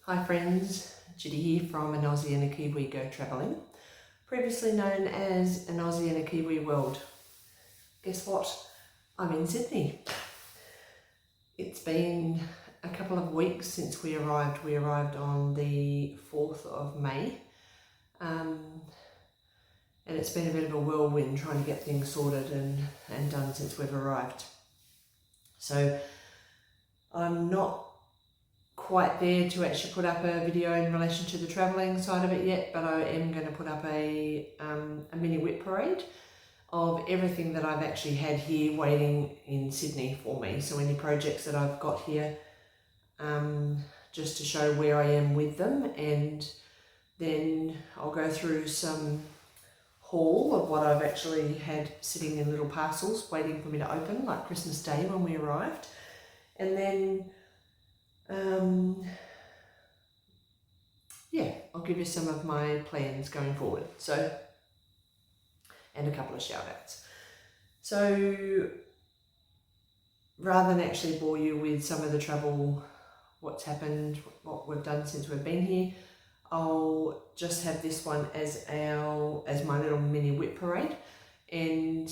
Hi friends, Judy here from An Aussie.and.kiwi.go.travelling, previously known as An Aussie and a Kiwi World. Guess what? I'm in Sydney. It's been a couple of weeks since we arrived. We arrived on the 4th of May and it's been a bit of a whirlwind trying to get things sorted and done since we've arrived. So I'm not quite there to actually put up a video in relation to the travelling side of it yet, but I am going to put up a mini WIP parade of everything that I've actually had here waiting in Sydney for me. So any projects that I've got here, just to show where I am with them, and then I'll go through some haul of what I've actually had sitting in little parcels waiting for me to open, like Christmas Day when we arrived. And then yeah, I'll give you some of my plans going forward. So, and a couple of shout outs. So rather than actually bore you with some of the travel, what's happened, what we've done since we've been here, I'll just have this one as my little mini WIP parade. And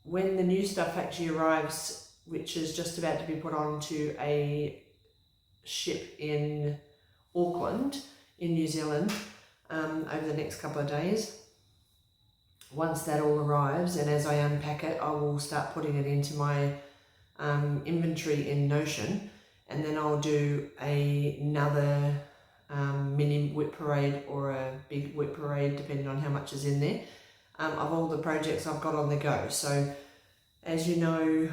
when the new stuff actually arrives, which is just about to be put onto a ship in Auckland in New Zealand over the next couple of days, once that all arrives and as I unpack it, I will start putting it into my inventory in Notion, and then I'll do another mini WIP parade or a big WIP parade depending on how much is in there of all the projects I've got on the go. So as you know,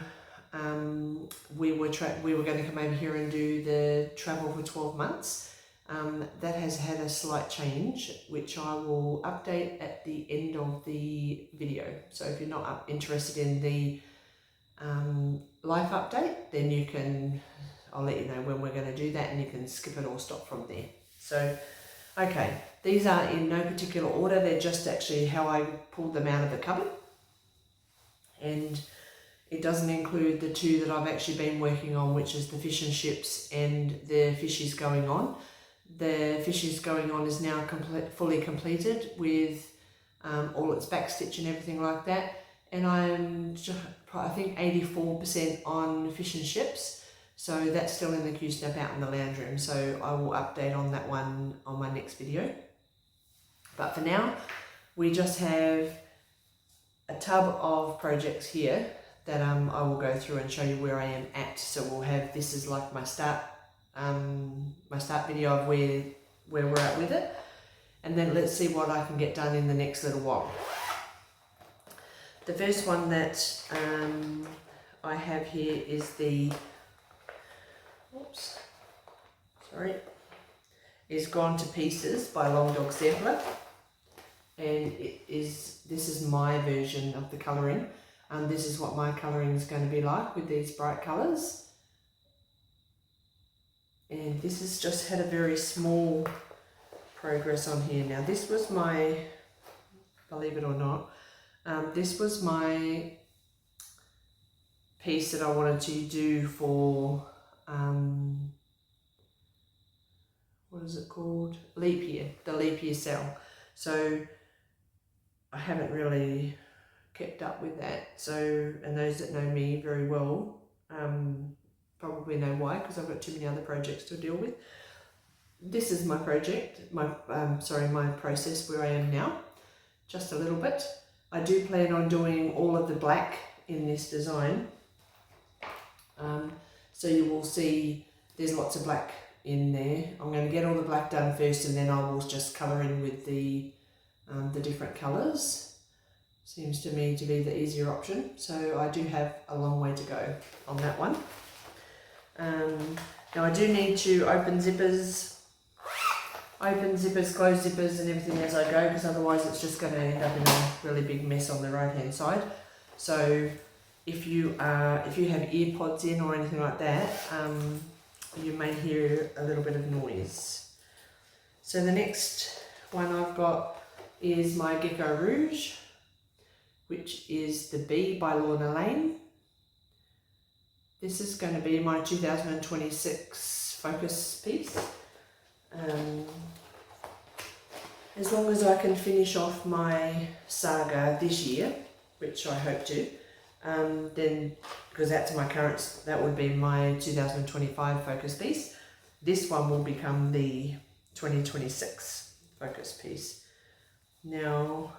we were going to come over here and do the travel for 12 months. That has had a slight change, which I will update at the end of the video. So if you're not interested in the life update, then I'll let you know when we're going to do that, and you can skip it or stop from there. So, okay, these are in no particular order. They're just actually how I pulled them out of the cupboard. And it doesn't include the two that I've actually been working on, which is the fish and chips and the fishies going on. The fishies going on is now fully completed with all its backstitch and everything like that. And I'm just, I think 84% on fish and chips. So that's still in the Q-snap out in the lounge room. So I will update on that one on my next video. But for now, we just have a tub of projects here that I will go through and show you where I am at. So we'll have, this is like my start video of where we're at with it, and then let's see what I can get done in the next little while. The first one that I have here is the is Gone to Pieces by Long Dog Sampler, and this is my version of the colouring. This is what my colouring is going to be like with these bright colours. And this has just had a very small progress on here. Now this was my, believe it or not, this was my piece that I wanted to do for, what is it called? Leap year, the leap year sale. So I haven't really kept up with that. So, and those that know me very well probably know why, because I've got too many other projects to deal with. This is my project, my process where I am now, just a little bit. I do plan on doing all of the black in this design. So you will see there's lots of black in there. I'm going to get all the black done first, and then I will just colour in with the different colours. Seems to me to be the easier option. So I do have a long way to go on that one. Now I do need to open zippers, close zippers and everything as I go, because otherwise it's just going to end up in a really big mess on the right hand side. So if you have earpods in or anything like that, you may hear a little bit of noise. So the next one I've got is my Gecko Rouge, which is the Bee by Lorna Lane. This is going to be my 2026 focus piece. as long as I can finish off my saga this year, which I hope to, then, because that's my current, that would be my 2025 focus piece. This one will become the 2026 focus piece. Now,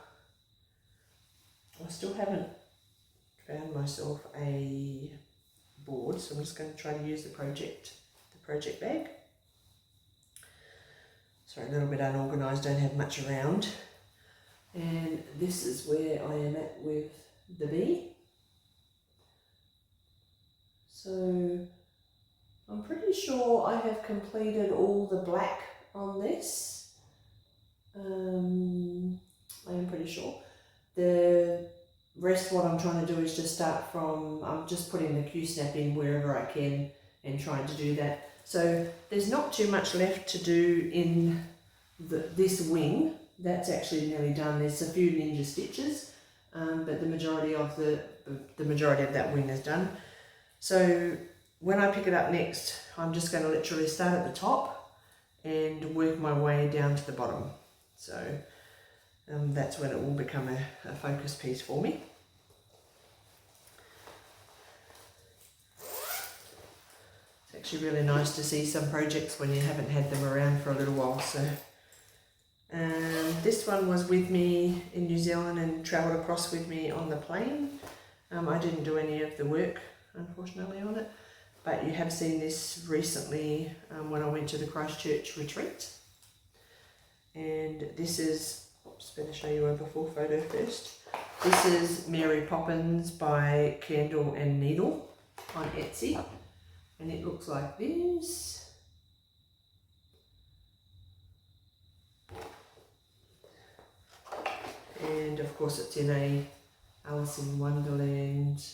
I still haven't found myself a board, so I'm just going to try to use the project bag. Sorry, a little bit unorganised, don't have much around. And this is where I am at with the bee. So I'm pretty sure I have completed all the black on this. I am pretty sure. The rest, what I'm trying to do is just start from, I'm just putting the Q-snap in wherever I can and trying to do that. So there's not too much left to do in this wing. That's actually nearly done. There's a few ninja stitches, but the majority of that wing is done. So when I pick it up next, I'm just going to literally start at the top and work my way down to the bottom. So that's when it will become a focus piece for me. It's actually really nice to see some projects when you haven't had them around for a little while. So this one was with me in New Zealand and travelled across with me on the plane. I didn't do any of the work, unfortunately, on it, but you have seen this recently when I went to the Christchurch retreat. And this is, oops, better show you a before photo first. This is Mary Poppins by Candle and Needle on Etsy, and it looks like this. And of course it's in a Alice in Wonderland,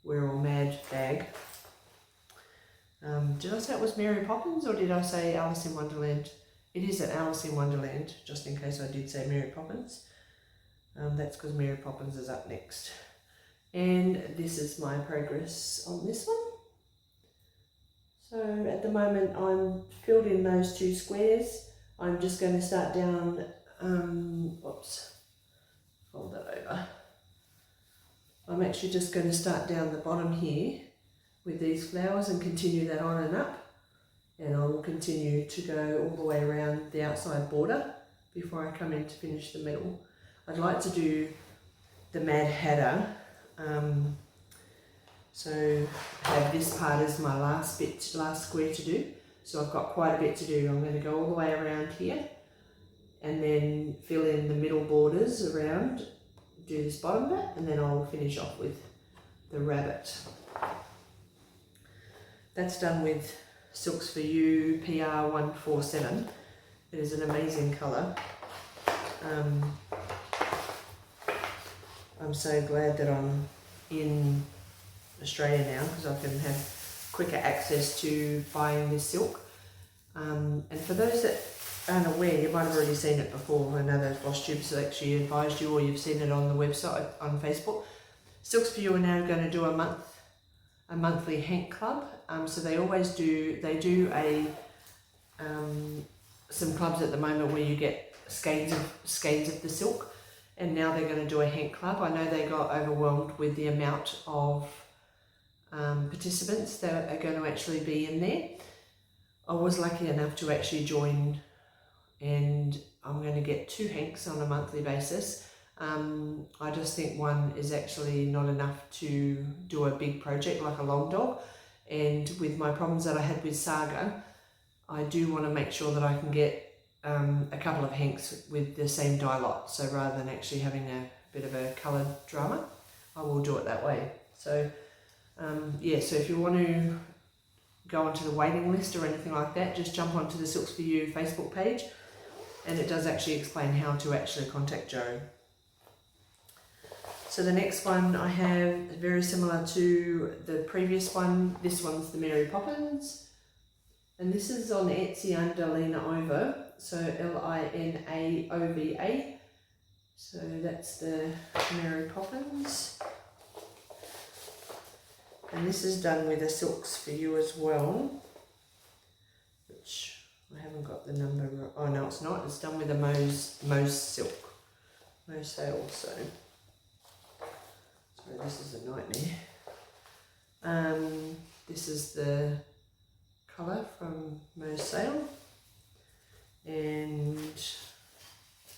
We're All Mad bag. Did I say it was Mary Poppins or did I say Alice in Wonderland? It is an Alice in Wonderland, just in case I did say Mary Poppins. That's because Mary Poppins is up next. And this is my progress on this one. So at the moment I'm filled in those two squares. I'm just going to start down, oops, fold that over. I'm actually just going to start down the bottom here with these flowers and continue that on and up. And I will continue to go all the way around the outside border before I come in to finish the middle. I'd like to do the Mad Hatter, so I have this part as my last square to do. So I've got quite a bit to do. I'm going to go all the way around here and then fill in the middle borders around, do this bottom bit, and then I'll finish off with the rabbit. That's done with Silks For You PR147. It is an amazing colour. I'm so glad that I'm in Australia now because I can have quicker access to buying this silk. And for those that aren't aware, you might have already seen it before. Another Flosstube actually advised you, or you've seen it on the website on Facebook. Silks For You are now going to do a monthly Hank Club. So they always do, they do some clubs at the moment where you get skeins of the silk, and now they're going to do a Hank Club. I know they got overwhelmed with the amount of participants that are going to actually be in there. I was lucky enough to actually join, and I'm going to get 2 Hanks on a monthly basis. I just think one is actually not enough to do a big project like a long dog, and with my problems that I had with Saga, I do want to make sure that I can get a couple of Hanks with the same dye lot. So rather than actually having a bit of a coloured drama, I will do it that way. So yeah, so if you want to go onto the waiting list or anything like that, just jump onto the Silks For You Facebook page, and it does actually explain how to actually contact Joe. So the next one I have very similar to the previous one. This one's the Mary Poppins, and this is on Etsy under Lina Ova, so Linaova. So that's the Mary Poppins, and this is done with a Silks For You as well, which I have haven't got the number. Oh no, it's not. It's done with a Mose silk, Mose sail. So sorry, this is a nightmare. This is the colour from Mose sail, and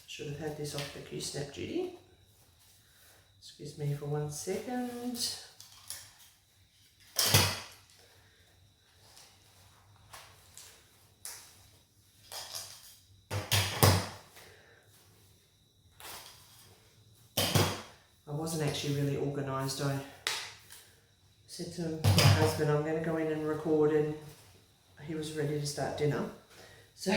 should have had this off the Q-snap, Judy. Excuse me for 1 second. I wasn't actually really organised. I said to my husband, I'm going to go in and record, and he was ready to start dinner. So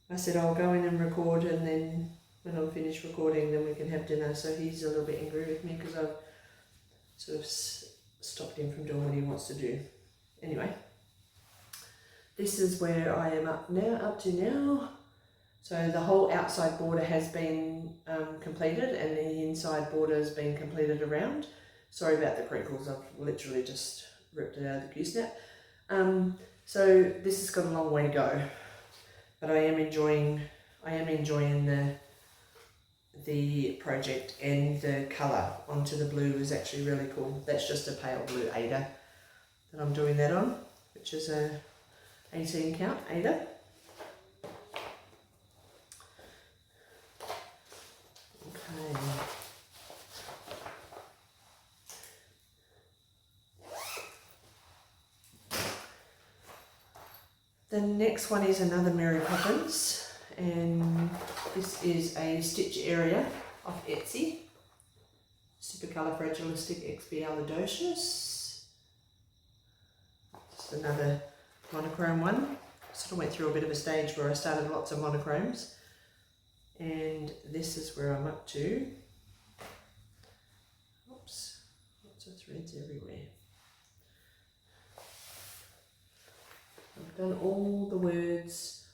I said, I'll go in and record, and then when I'm finished recording, then we can have dinner. So he's a little bit angry with me because I've sort of stopped him from doing what he wants to do. Anyway, this is where I am up to now. So the whole outside border has been completed, and the inside border has been completed around. Sorry about the crinkles, I've literally just ripped it out of the Q-snap. So this has got a long way to go, but I am enjoying the project, and the colour onto the blue is actually really cool. That's just a pale blue Ada that I'm doing that on, which is a 18 count Ada. Okay. The next one is another Mary Poppins, and this is a stitch area off Etsy. Supercolour Fragilistic Expialidocious. Just another monochrome one. Sort of went through a bit of a stage where I started lots of monochromes, and this is where I'm up to. Oops, lots of threads everywhere. I've done all the words,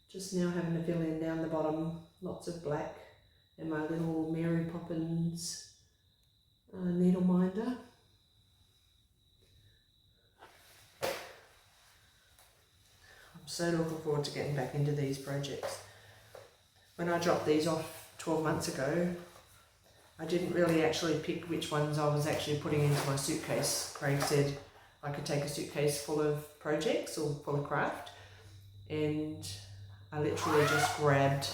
just now having to fill in down the bottom, lots of black, and my little Mary Poppins needle minder. I'm so looking forward to getting back into these projects. When I dropped these off 12 months ago, I didn't really actually pick which ones I was actually putting into my suitcase. Craig said I could take a suitcase full of projects or full of craft, and I literally just grabbed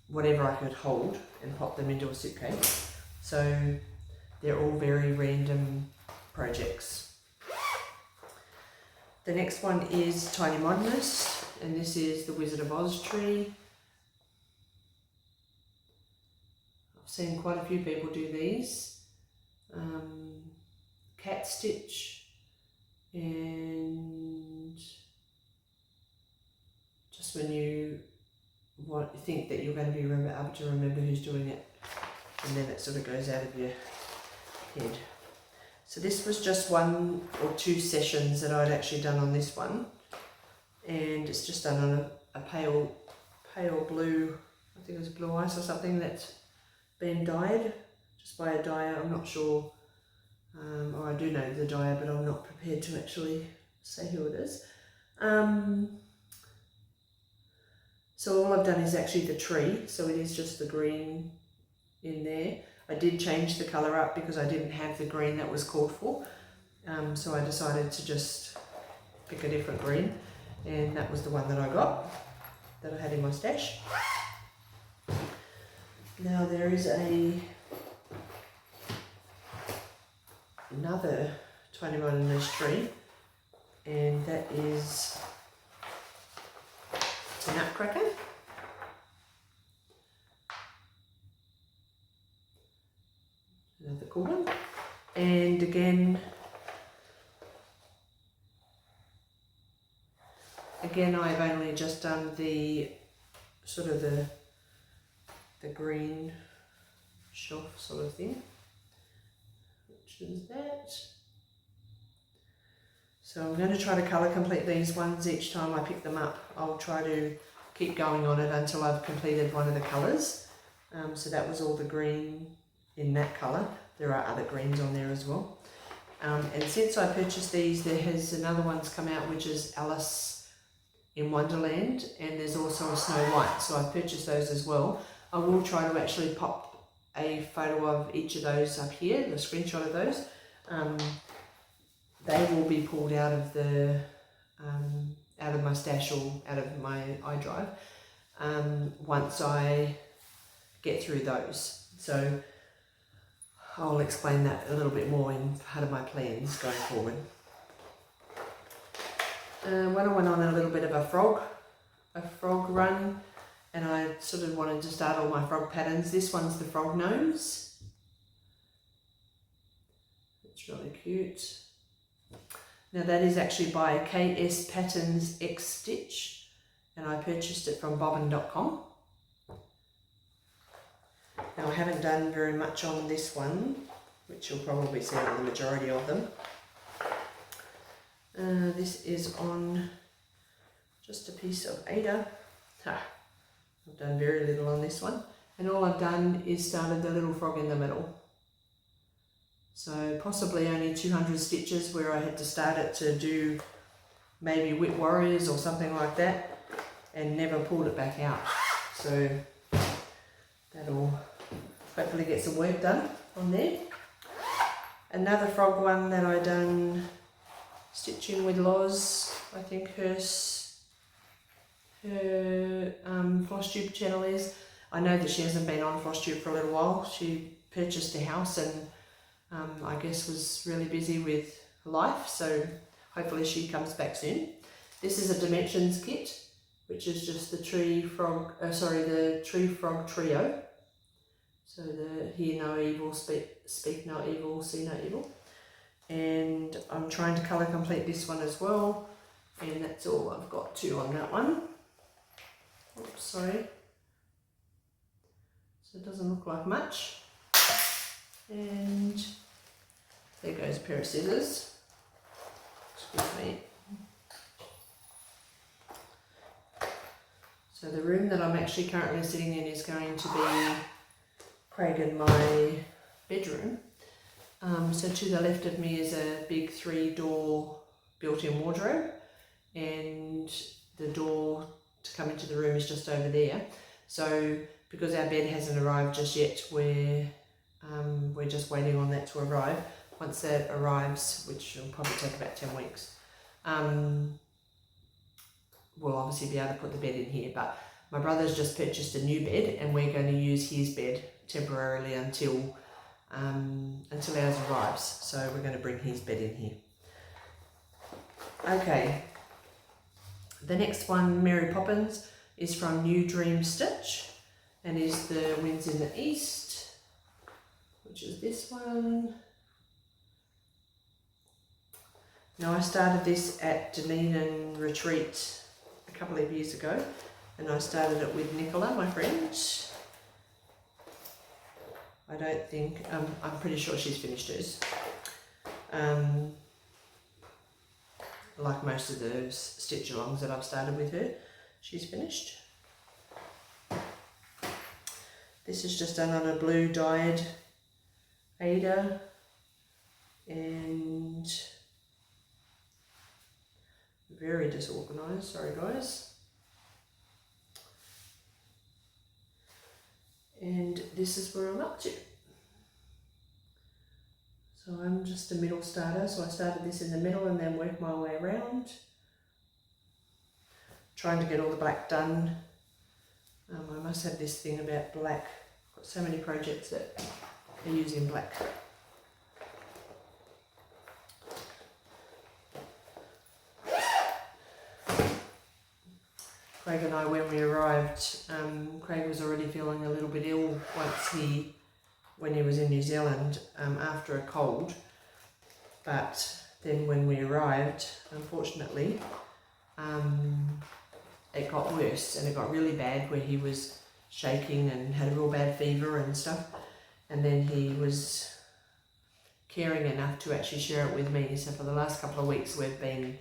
whatever I could hold and popped them into a suitcase. So they're all very random projects. The next one is Tiny Modernist, and this is the Wizard of Oz tree. I've seen quite a few people do these. Cat stitch, and just when you think that you're going to be able to remember who's doing it, and then it sort of goes out of your head. So this was just 1 or 2 sessions that I'd actually done on this one, and it's just done on a pale blue, I think it was blue ice or something, that's been dyed just by a dyer. I'm not sure, or I do know the dyer, but I'm not prepared to actually say who it is. So all I've done is actually the tree, so it is just the green in there. I did change the colour up because I didn't have the green that was called for, so I decided to just pick a different green, and that was the one that I got, that I had in my stash. Now there is another Tiny Modernist tree, and that is the Nutcracker. Another cool one. And again I've only just done the sort of the green shelf sort of thing, which is that. So I'm going to try to colour complete these ones each time I pick them up. I'll try to keep going on it until I've completed one of the colours. So that was all the green in that colour. There are other greens on there as well. And since I purchased these, there has another one's come out, which is Alice in Wonderland, and there's also a Snow White, so I've purchased those as well. I will try to actually pop a photo of each of those up here, the screenshot of those. They will be pulled out of the out of my stash or out of my iDrive once I get through those. So I'll explain that a little bit more in part of my plans going forward. When I went on a little bit of a frog run, and I sort of wanted to start all my frog patterns. This one's the frog nose. It's really cute. Now that is actually by KS Patterns X Stitch, and I purchased it from bobbin.com. Now I haven't done very much on this one, which you'll probably see on the majority of them. This is on just a piece of Ada. I've done very little on this one, and all I've done is started the little frog in the middle. So possibly only 200 stitches, where I had to start it to do maybe WIP Warriors or something like that, and never pulled it back out. So that'll hopefully get some work done on there. Another frog one that I done stitching with Loz, I think her Flosstube channel is. I know that she hasn't been on Flosstube for a little while. She purchased a house and I guess was really busy with life, so hopefully she comes back soon. This is a dimensions kit, which is just the tree frog trio. So the hear no evil, speak no evil, see no evil. And I'm trying to colour complete this one as well, and that's all I've got to on that one. Oops, sorry. So it doesn't look like much. And there goes a pair of scissors. Excuse me. So the room that I'm actually currently sitting in is going to be Craig and my bedroom. So to the left of me is a big 3-door built-in wardrobe, and the door to come into the room is just over there. So because our bed hasn't arrived just yet, we're just waiting on that to arrive. Once that arrives, which will probably take about 10 weeks, we'll obviously be able to put the bed in here. But my brother's just purchased a new bed, and we're going to use his bed temporarily until ours arrives. So we're going to bring his bed in here. Okay, the next one, Mary Poppins, is from New Dream Stitch, and is the Winds in the East, which is this one. Now I started this at Dunedin Retreat a couple of years ago, and I started it with Nicola, my friend. I don't think, I'm pretty sure she's finished hers. Like most of the stitch alongs that I've started with her, she's finished. This is just done on a blue dyed Ada, and very disorganized, sorry guys. And this is where I'm up to. So I'm just a middle starter, so I started this in the middle and then worked my way around, trying to get all the black done. I must have this thing about black. I've got so many projects that are using black. Craig and I, when we arrived, Craig was already feeling a little bit ill when he was in New Zealand after a cold. But then when we arrived, unfortunately, it got worse, and it got really bad where he was shaking and had a real bad fever and stuff. And then he was caring enough to actually share it with me. So for the last couple of weeks we've been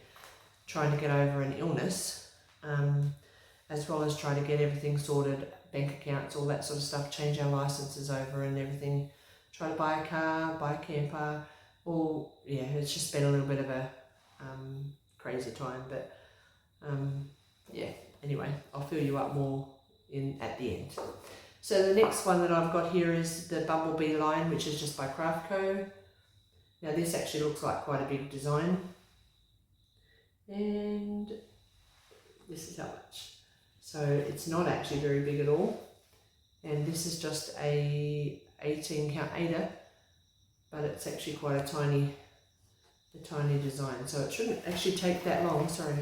trying to get over an illness, as well as trying to get everything sorted, bank accounts, all that sort of stuff, change our licenses over and everything, try to buy a car, buy a camper, yeah, it's just been a little bit of a crazy time, but anyway, I'll fill you up more at the end. So the next one that I've got here is the Bumblebee line, which is just by Craft Co. Now this actually looks like quite a big design, and this is how much. So it's not actually very big at all, and this is just a 18 count aider, but it's actually quite a tiny design, so it shouldn't actually take that long. Sorry,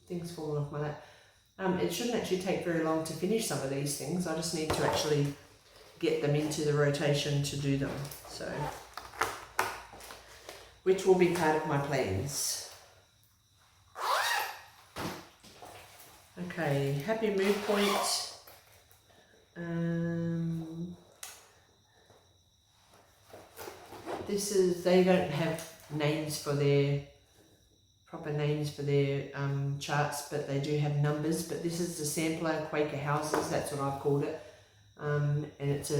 things falling off my lap. It shouldn't actually take very long to finish some of these things. I just need to actually get them into the rotation to do them, so which will be part of my plans. Okay, Happy Mood Point. This is, they don't have names for their proper names for their charts, but they do have numbers. But this is the sampler Quaker Houses, that's what I've called it, and it's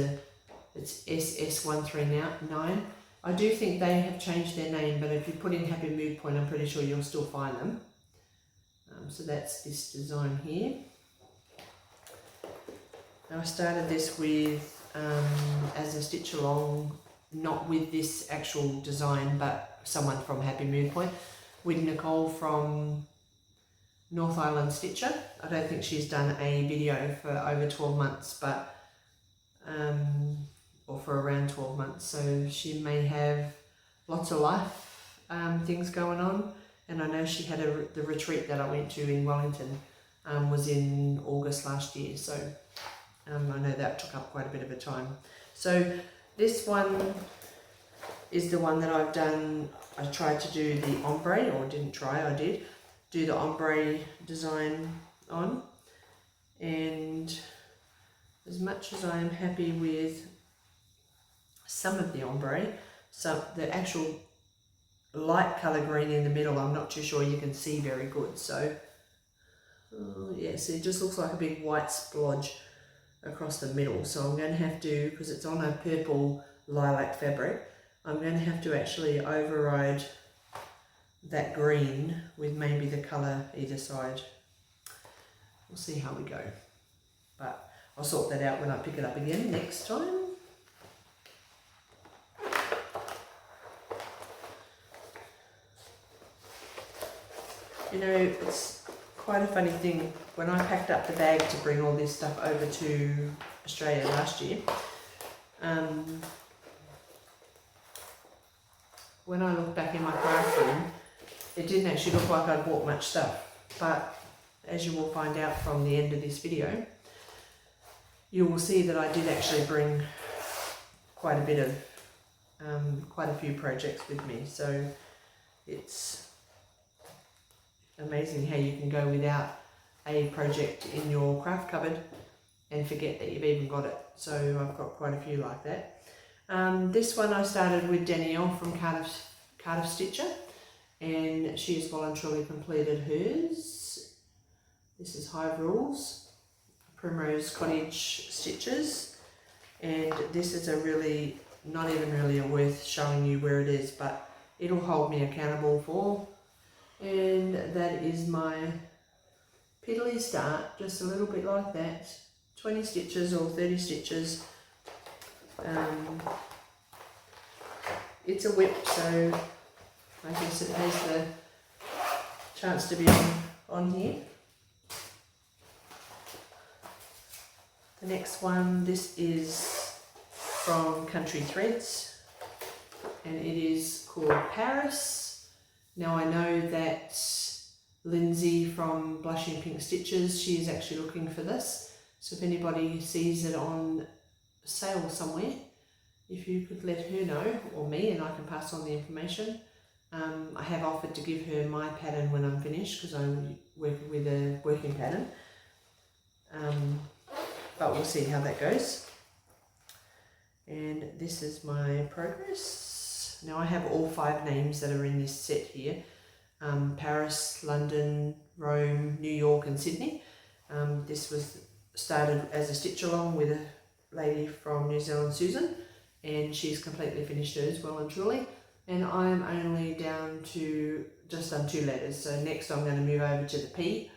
SS139. I do think they have changed their name, but if you put in Happy Mood Point, I'm pretty sure you'll still find them. So that's this design here. Now I started this with as a stitch along, not with this actual design, but someone from Happy Mood Point, with Nicole from North Island Stitcher. I don't think she's done a video for over 12 months, but or for around 12 months, so she may have lots of life things going on. And I know she had the retreat that I went to in Wellington was in August last year, so I know that took up quite a bit of her time. So this one is the one that I've done. I tried to do the ombre, or didn't try, I did do the ombre design on, and as much as I am happy with some of the ombre, so the actual light colour green in the middle, I'm not too sure you can see very good. So yeah, see, it just looks like a big white splodge across the middle. So I'm going to have to, because it's on a purple lilac fabric, I'm going to have to actually override that green with maybe the colour either side. We'll see how we go, but I'll sort that out when I pick it up again next time. You know, it's quite a funny thing. When I packed up the bag to bring all this stuff over to Australia last year, when I look back in my craft room, it didn't actually look like I'd bought much stuff. But as you will find out from the end of this video, you will see that I did actually bring quite a bit of, quite a few projects with me. So it's amazing how you can go without a project in your craft cupboard and forget that you've even got it. So I've got quite a few like that. This one I started with Danielle from Cardiff Stitcher, and she has voluntarily completed hers. This is Hive Rules, Primrose Cottage Stitches, and this is a really, not even really worth showing you where it is, but it'll hold me accountable for. And that is my piddly start, just a little bit like that, 20 stitches or 30 stitches. It's a WIP, so I guess it has the chance to be on here. The next one, this is from Country Threads, and it is called Paris. Now I know that Lindsay from Blushing Pink Stitches, she is actually looking for this. So if anybody sees it on sale somewhere, if you could let her know, or me, and I can pass on the information. I have offered to give her my pattern when I'm finished, because I'm working with a working pattern. But we'll see how that goes. And this is my progress. Now I have all 5 names that are in this set here. Paris, London, Rome, New York and Sydney. This was started as a stitch along with a lady from New Zealand, Susan, and she's completely finished hers well and truly. And I'm only down to just done 2 letters. So next I'm going to move over to the P,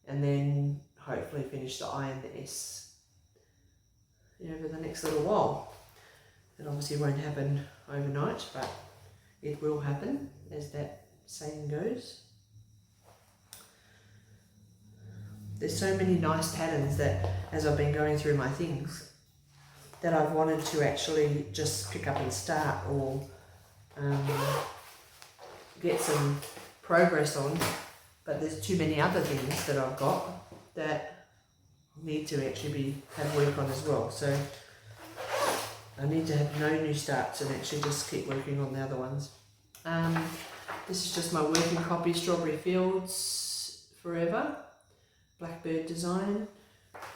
and then hopefully finish the I and the S over the next little while. It obviously won't happen overnight, but it will happen, as that saying goes. There's so many nice patterns that, as I've been going through my things, that I've wanted to actually just pick up and start, or get some progress on, but there's too many other things that I've got that need to actually have work on as well. So I need to have no new starts and actually just keep working on the other ones. This is just my working copy, Strawberry Fields Forever, Blackbird design.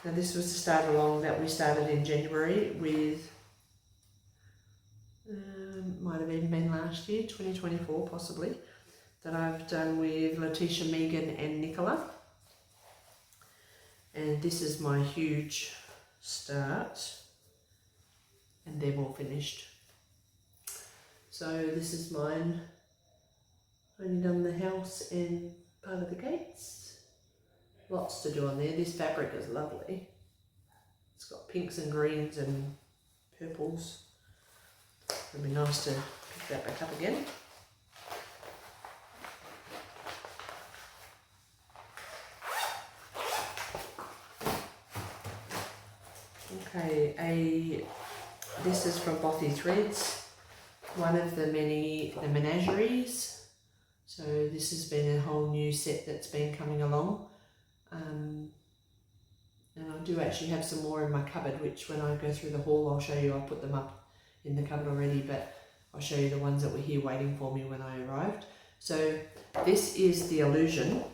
Now this was the start along that we started in January with, might have even been last year, 2024 possibly, that I've done with Letitia, Megan and Nicola. And this is my huge start, and they've all finished. So this is mine. Only done the house and part of the gates. Lots to do on there. This fabric is lovely. It's got pinks and greens and purples. It'd be nice to pick that back up again. Okay, this is from Bothy Threads, one of the menageries. So this has been a whole new set that's been coming along. And I do actually have some more in my cupboard, which when I go through the haul I'll show you. I put them up in the cupboard already, but I'll show you the ones that were here waiting for me when I arrived. So this is the Illusion.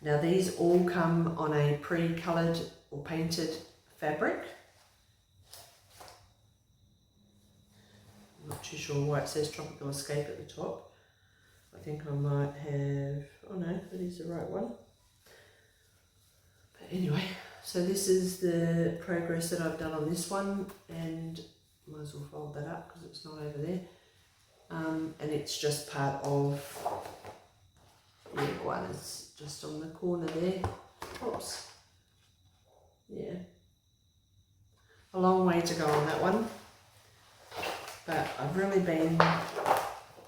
Now these all come on a pre-coloured or painted fabric. I'm not too sure why it says Tropical Escape at the top. I think I might have, oh no, that is the right one. But anyway, so this is the progress that I've done on this one, and might as well fold that up because it's not over there. And it's just part of, yeah, one is just on the corner there. Oops. Yeah. A long way to go on that one. But I've really been,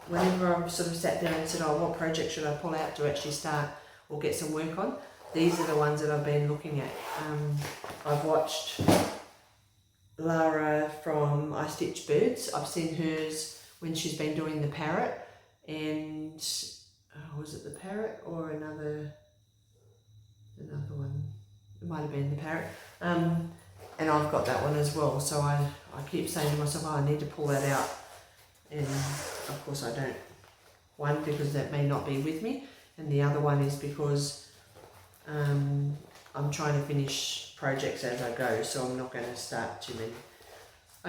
whenever I've sort of sat there and said, oh, what project should I pull out to actually start or get some work on? These are the ones that I've been looking at. I've watched Lara from I Stitch Birds. I've seen hers when she's been doing the parrot, and was it the parrot or another one? It might have been the parrot. And I've got that one as well. So I keep saying to myself, oh, I need to pull that out. And of course I don't. One, because that may not be with me, and the other one is because I'm trying to finish projects as I go, so I'm not going to start too many.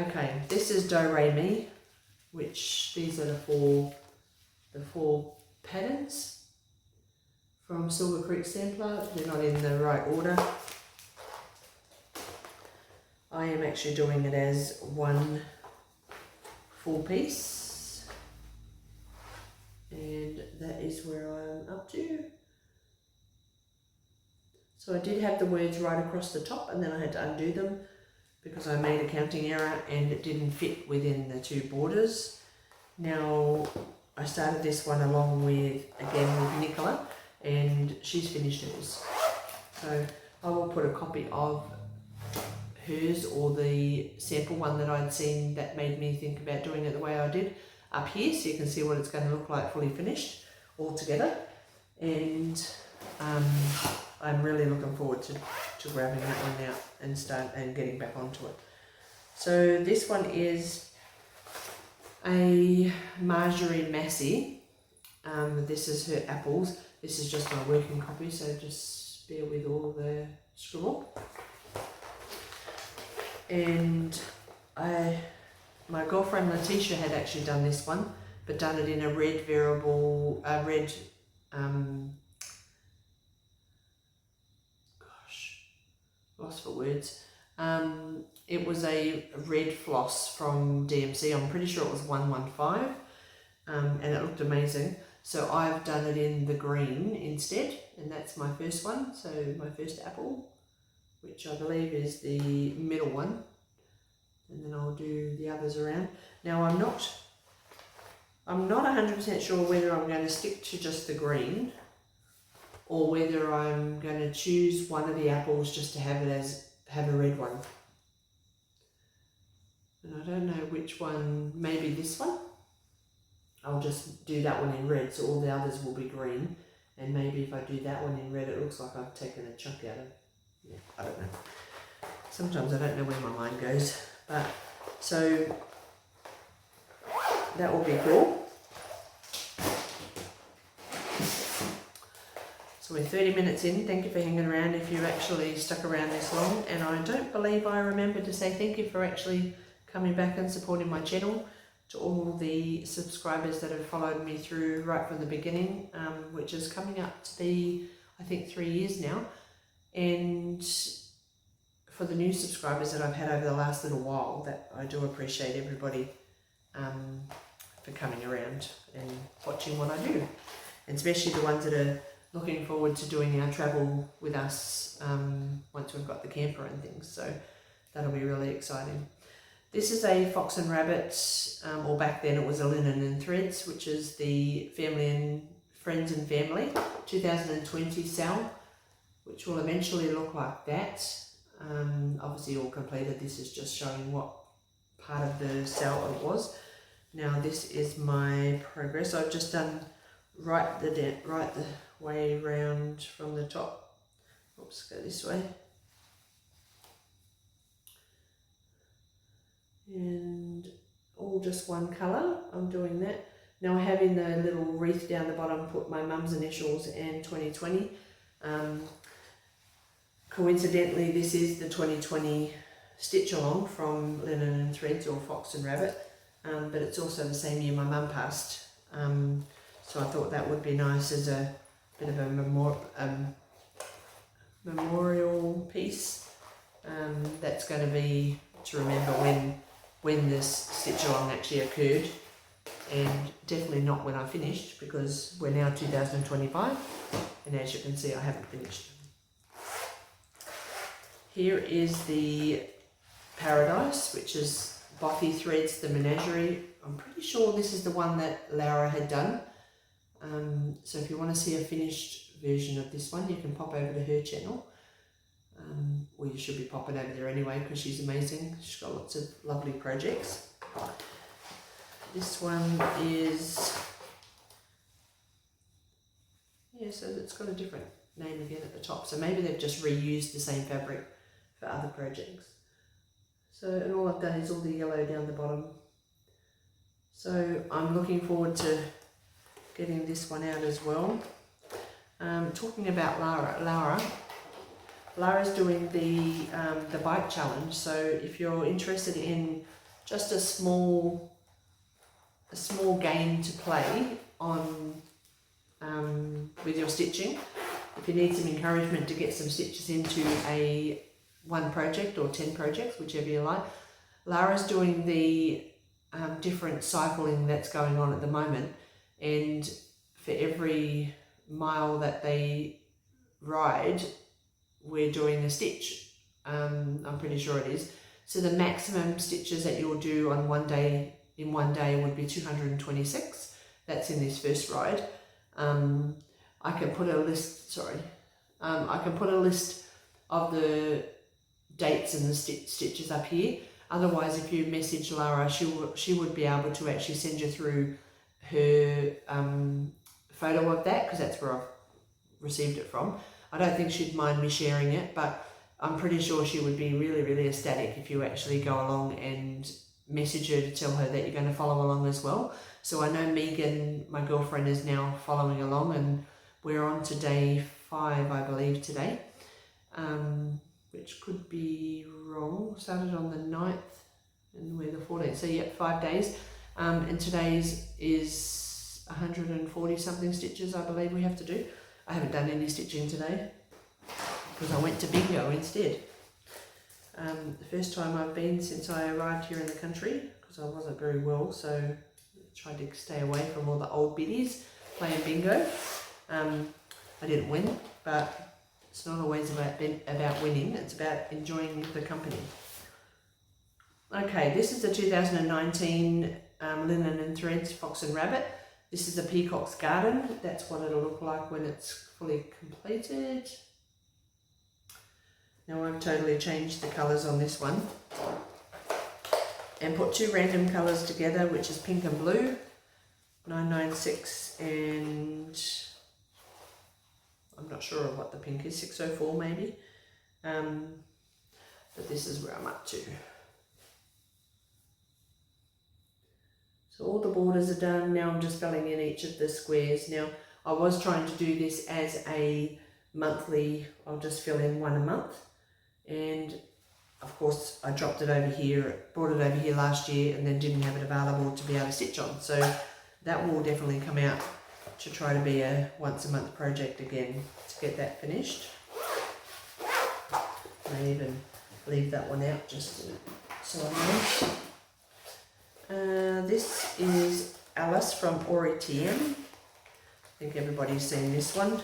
Okay, this is Do Re Mi, which these are the four patterns from Silver Creek Sampler. They're not in the right order. I am actually doing it as one full piece, and that is where I'm up to. So I did have the words right across the top, and then I had to undo them because I made a counting error and it didn't fit within the two borders. Now I started this one along with, again with Nicola, and she's finished hers. So I will put a copy of hers, or the sample one that I'd seen that made me think about doing it the way I did, up here, so you can see what it's going to look like fully finished all together. And I'm really looking forward to grabbing that one out and getting back onto it. So this one is a Marjorie Massey. This is her apples. This is just my working copy, so just bear with all the scribble. And my girlfriend Letitia had actually done this one, but done it in a red variable, lost for words. It was a red floss from DMC. I'm pretty sure it was 115, and it looked amazing. So I've done it in the green instead, and that's my first one, so my first apple, which I believe is the middle one, and then I'll do the others around. Now I'm not 100% sure whether I'm going to stick to just the green or whether I'm going to choose one of the apples just to have a red one. And I don't know which one, maybe this one. I'll just do that one in red, so all the others will be green. And maybe if I do that one in red, it looks like I've taken a chunk out of, yeah, I don't know. Sometimes I don't know where my mind goes. But, so, that will be cool. So we're 30 minutes in. Thank you for hanging around if you actually stuck around this long. And I don't believe I remembered to say thank you for actually coming back and supporting my channel. To all the subscribers that have followed me through right from the beginning, which is coming up to be, I think, 3 years now. And for the new subscribers that I've had over the last little while, that I do appreciate everybody for coming around and watching what I do. And especially the ones that are looking forward to doing our travel with us once we've got the camper and things. So that'll be really exciting. This is a Fox and Rabbit, or back then it was a Linen and Threads, which is the Family and Friends and Family 2020 cell, which will eventually look like that. Obviously all completed. This is just showing what part of the cell it was. Now this is my progress. I've just done right the way round from the top. Oops, go this way. And all just one colour. I'm doing that. Now I have in the little wreath down the bottom put my mum's initials and 2020. Coincidentally, this is the 2020 stitch along from Linen and Threads, or Fox and Rabbit, but it's also the same year my mum passed. So I thought that would be nice as a bit of a memorial piece. That's going to be to remember when this stitch along actually occurred, and definitely not when I finished, because we're now 2025 and as you can see I haven't finished. Here is the Paradise, which is Bothy Threads, the Menagerie. I'm pretty sure this is the one that Laura had done. So if you want to see a finished version of this one, you can pop over to her channel. Well, you should be popping over there anyway because she's amazing. She's got lots of lovely projects. This one is, yeah, so it's got a different name again at the top. So maybe they've just reused the same fabric for other projects. So, and all I've done is all the yellow down the bottom. So I'm looking forward to getting this one out as well. Talking about Laura's doing the bike challenge. So if you're interested in just a small game to play on with your stitching, if you need some encouragement to get some stitches into a one project or 10 projects, whichever you like, Laura's doing the different cycling that's going on at the moment, and for every mile that they ride, we're doing a stitch. I'm pretty sure it is. So the maximum stitches that you'll do on one day would be 226. That's in this first ride. I can put a list, I can put a list of the dates and the stitches up here. Otherwise, if you message Laura, she would be able to actually send you through her photo of that, because that's where I've received it from. I don't think she'd mind me sharing it, but I'm pretty sure she would be really, really ecstatic if you actually go along and message her to tell her that you're going to follow along as well. So I know Megan, my girlfriend, is now following along, and we're on to day 5, I believe, today, which could be wrong. Started on the 9th and we're the 14th, so yeah, 5 days. And today's is 140 something stitches, I believe we have to do. I haven't done any stitching today because I went to bingo instead. The first time I've been since I arrived here in the country, because I wasn't very well, so I tried to stay away from all the old biddies playing bingo. I didn't win, but it's not always about winning, it's about enjoying the company. Okay, this is the 2019 Linen and Threads Fox and Rabbit. This is a Peacock's Garden. That's what it'll look like when it's fully completed. Now I've totally changed the colours on this one and put two random colours together, which is pink and blue, 996 and I'm not sure what the pink is, 604 maybe. But this is where I'm up to. So all the borders are done. Now I'm just filling in each of the squares. Now I was trying to do this as a monthly, I'll just fill in one a month. And of course I dropped it over here, brought it over here last year and then didn't have it available to be able to stitch on. So that will definitely come out to try to be a once a month project again to get that finished. I even leave that one out just so I know. This is Alice from Colyton. I think everybody's seen this one.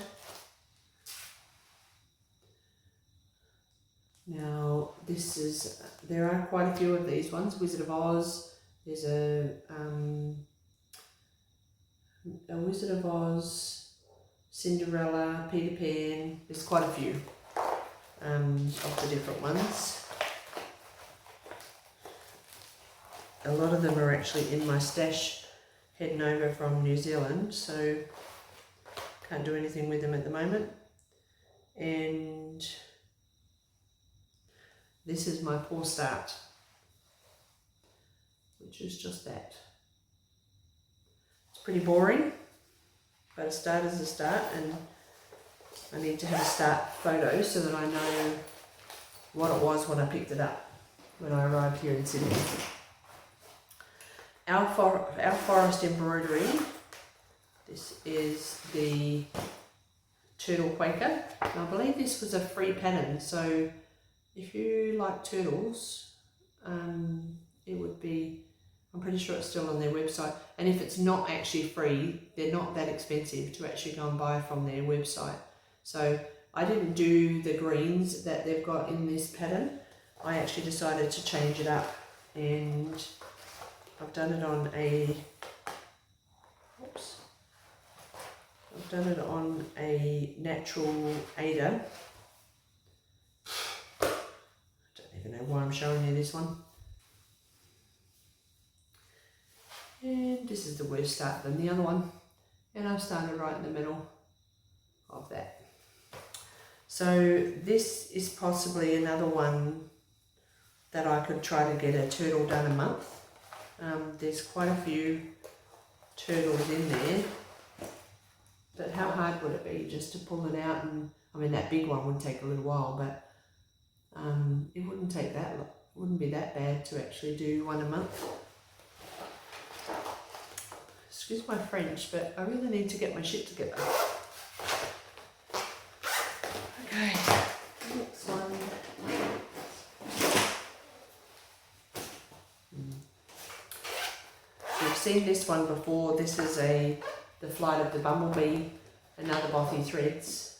Now this is, there are quite a few of these ones. Wizard of Oz, there's a Wizard of Oz, Cinderella, Peter Pan, there's quite a few of the different ones. A lot of them are actually in my stash heading over from New Zealand, so can't do anything with them at the moment. And this is my poor start, which is just that. It's pretty boring, but a start is a start, and I need to have a start photo so that I know what it was when I picked it up when I arrived here in Sydney. Our forest embroidery, this is the Turtle Quaker. And I believe this was a free pattern, so if you like turtles, it would be, I'm pretty sure it's still on their website. And if it's not actually free, they're not that expensive to actually go and buy from their website. So I didn't do the greens that they've got in this pattern. I actually decided to change it up, and I've done it on a, I've done it on a natural Ada. I don't even know why I'm showing you this one. And this is the worse start than the other one. And I've started right in the middle of that. So this is possibly another one that I could try to get a turtle done a month. There's quite a few turtles in there, but how hard would it be just to pull it out? And I mean, that big one would take a little while, but it wouldn't take that long. It wouldn't be that bad to actually do one a month. Excuse my French, but I really need to get my shit together. Okay, next one. You've seen this one before. This is the Flight of the Bumblebee, another Bothy Threads,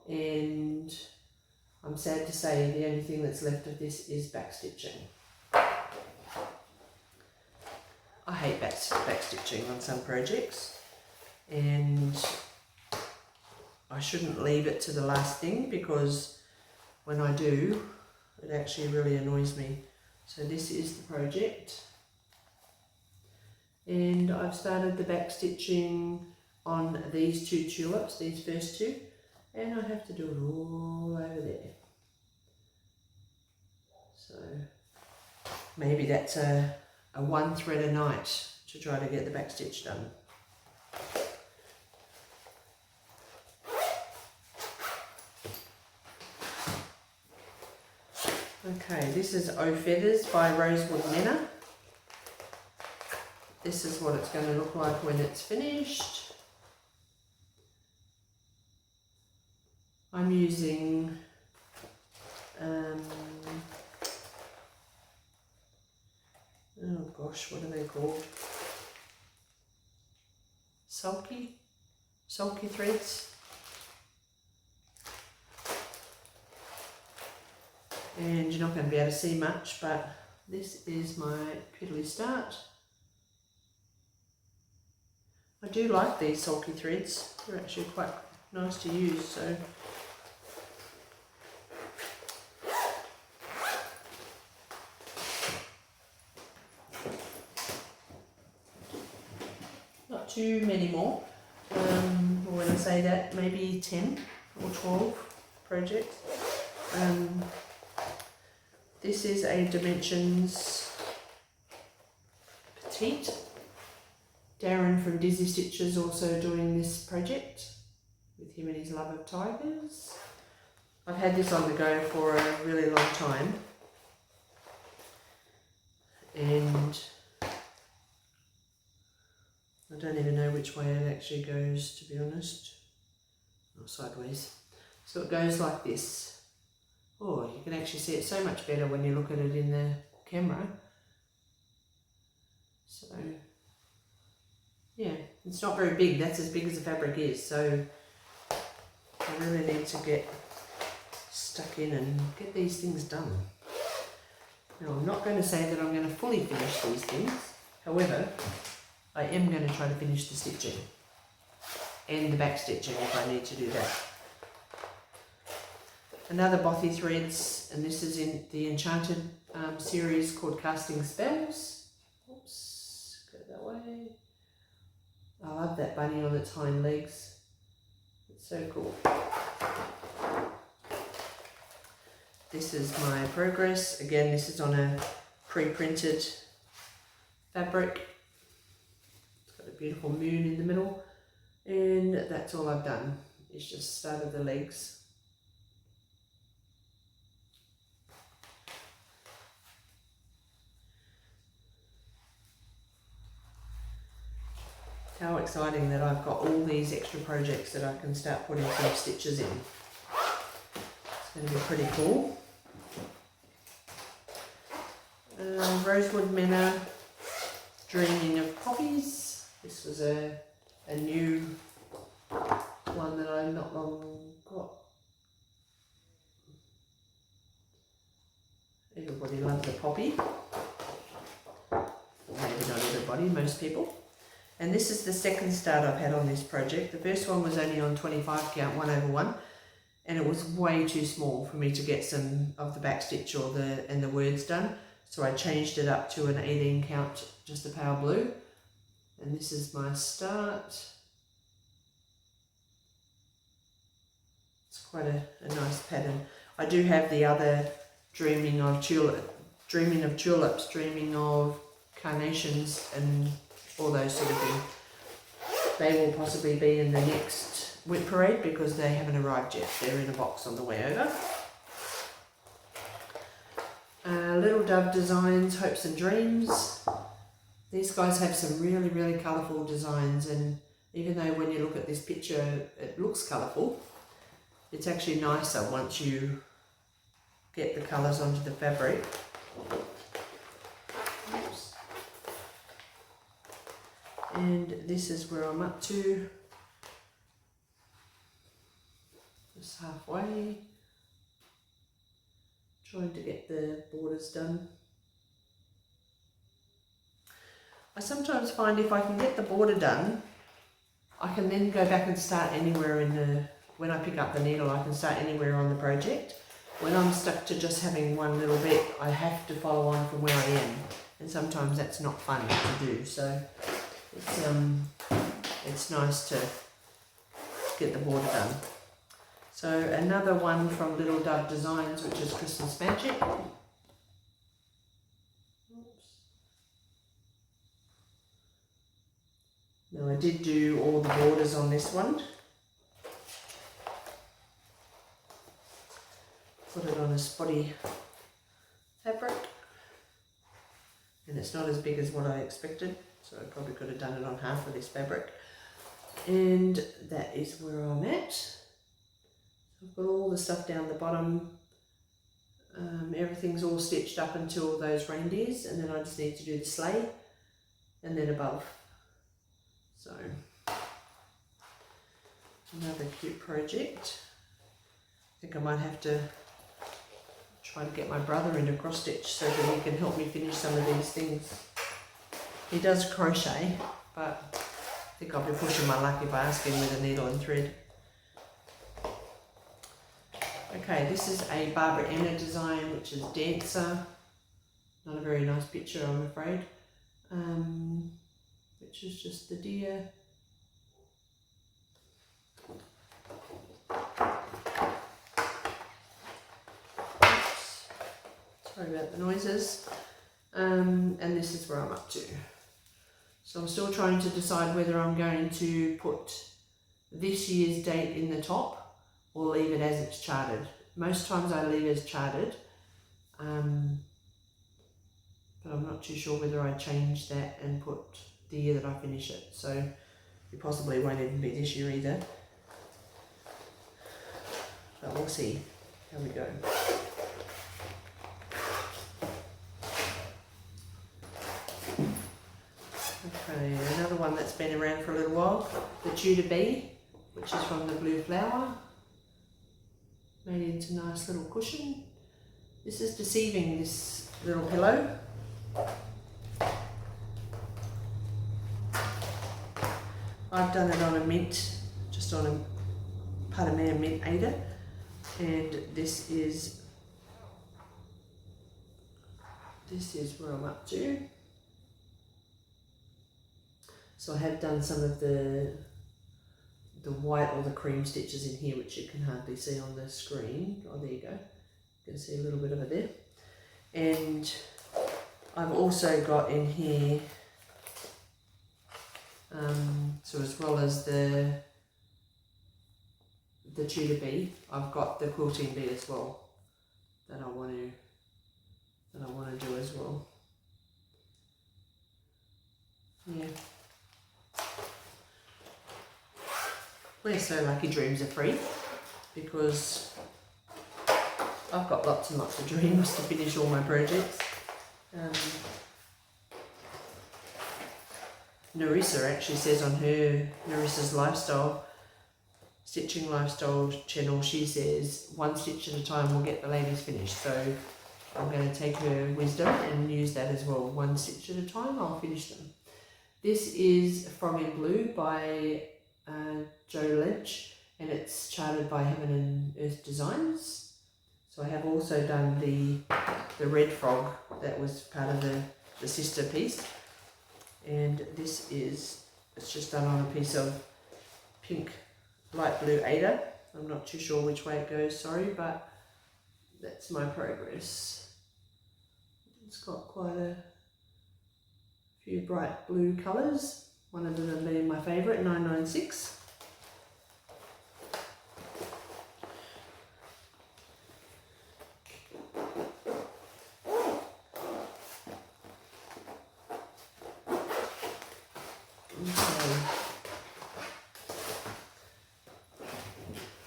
and I'm sad to say the only thing that's left of this is backstitching. I hate backstitching on some projects, and I shouldn't leave it to the last thing, because when I do, it actually really annoys me. So this is the project. And I've started the back stitching on these two tulips, these first two, and I have to do it all over there. So maybe that's a one thread a night to try to get the back stitch done. Okay, this is O Feathers by Rosewood Menna. This is what it's going to look like when it's finished. I'm using oh gosh, what are they called? Sulky threads. and you're not going to be able to see much, but this is my piddly start. I do like these sulky threads, they're actually quite nice to use. So not too many more, when I say that, maybe 10 or 12 projects. This is a Dimensions Petite. Darren from Dizzy Stitch is also doing this project with him and his love of tigers. I've had this on the go for a really long time, and I don't even know which way it actually goes, to be honest. Oh, sideways. So it goes like this. Oh, you can actually see it so much better when you look at it in the camera. So, yeah, it's not very big. That's as big as the fabric is. So I really need to get stuck in and get these things done. Now, I'm not going to say that I'm going to fully finish these things. However, I am going to try to finish the stitching and the back stitching if I need to do that. Another Bothy Threads, and this is in the Enchanted series called Casting Spells. Oops, go that way. I love that bunny on its hind legs. It's so cool. This is my progress. Again, this is on a pre-printed fabric. It's got a beautiful moon in the middle. And that's all I've done. It's just started the legs. How exciting that I've got all these extra projects that I can start putting some stitches in. It's going to be pretty cool. Rosewood Manor, Dreaming of Poppies. This was a new one that I've not long got. Everybody loves a poppy. Maybe not everybody, most people. And this is the second start I've had on this project. The first one was only on 25 count, 1/1, and it was way too small for me to get some of the back stitch or the words done. So I changed it up to an 18 count, just a power blue. And this is my start. It's quite a nice pattern. I do have the other Dreaming of Tulips, Dreaming of Carnations, and all those sort of things. They will possibly be in the next WIP parade because they haven't arrived yet. They're in a box on the way over. Little Dove Designs, Hopes and Dreams. These guys have some really, really colourful designs, and even though when you look at this picture it looks colourful, it's actually nicer once you get the colours onto the fabric. Oops. And this is where I'm up to, just halfway, trying to get the borders done. I sometimes find if I can get the border done, I can then go back and start anywhere when I pick up the needle, I can start anywhere on the project. When I'm stuck to just having one little bit, I have to follow on from where I am, and sometimes that's not fun to do. So it's nice to get the border done. So another one from Little Dove Designs, which is Christmas Magic. Now I did do all the borders on this one. Put it on a spotty fabric, and it's not as big as what I expected, so I probably could have done it on half of this fabric. And that is where I'm at. I've got all the stuff down the bottom. Everything's all stitched up until those reindeers, and then I just need to do the sleigh and then above. So another cute project. I think I might have to try to get my brother into cross stitch so that he can help me finish some of these things. He does crochet, but I think I'll be pushing my luck if I ask him with a needle and thread. Okay, this is a Barbara Anna design, which is Dancer. Not a very nice picture, I'm afraid. Which is just the deer. Oops. Sorry about the noises. And this is where I'm up to. So I'm still trying to decide whether I'm going to put this year's date in the top or leave it as it's charted. Most times I leave as charted, but I'm not too sure whether I change that and put the year that I finish it. So it possibly won't even be this year either. But we'll see how we go. Okay, another one that's been around for a little while, the Judy, which is from the Blue Flower. Made into a nice little cushion. This is Deceiving, this little pillow. I've done it on a mint, just on a Pataman mint Ada, and this is where I'm up to. So I have done some of the white or the cream stitches in here, which you can hardly see on the screen. Oh, there you go. You can see a little bit of it there. And I've also got in here, so as well as the Tudor bee, I've got the quilting bee as well that I want to do as well. Yeah. We're so lucky dreams are free, because I've got lots and lots of dreams to finish all my projects. Narissa actually says on her Narissa's stitching lifestyle channel, she says 1 stitch at a time will get the ladies finished. So I'm going to take her wisdom and use that as well. 1 stitch at a time, I'll finish them. This is From in Blue by Joe Lynch, and it's charted by Heaven and Earth Designs. So I have also done the red frog that was part of the sister piece, and this is, it's just done on a piece of pink light blue Ada. I'm not too sure which way it goes, sorry, but that's my progress. It's got quite a few bright blue colours, one of them being my favourite, 996.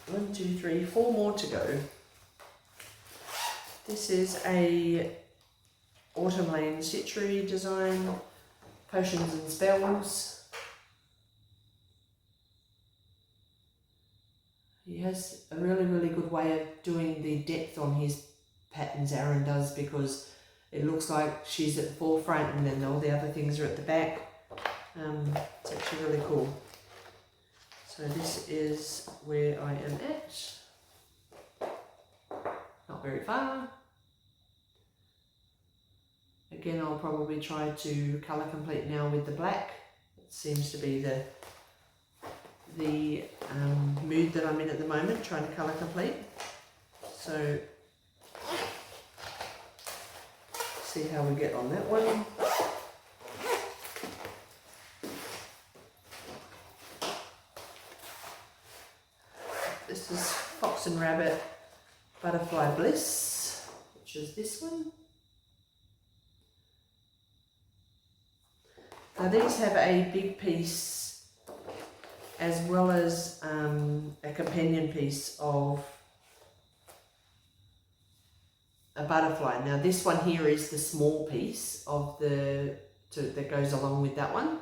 One, two, three, 4 more to go. This is a Autumn Lane Stitchery design, Potions and Spells. He has a really, really good way of doing the depth on his patterns, Aaron does, because it looks like she's at the forefront and then all the other things are at the back. It's actually really cool. So this is where I am at. Not very far. Again, I'll probably try to colour complete now with the black. It seems to be the mood that I'm in at the moment, trying to colour complete. So, see how we get on that one. This is Fox and Rabbit Butterfly Bliss, which is this one. Now these have a big piece as well as a companion piece of a butterfly. Now this one here is the small piece of that goes along with that one,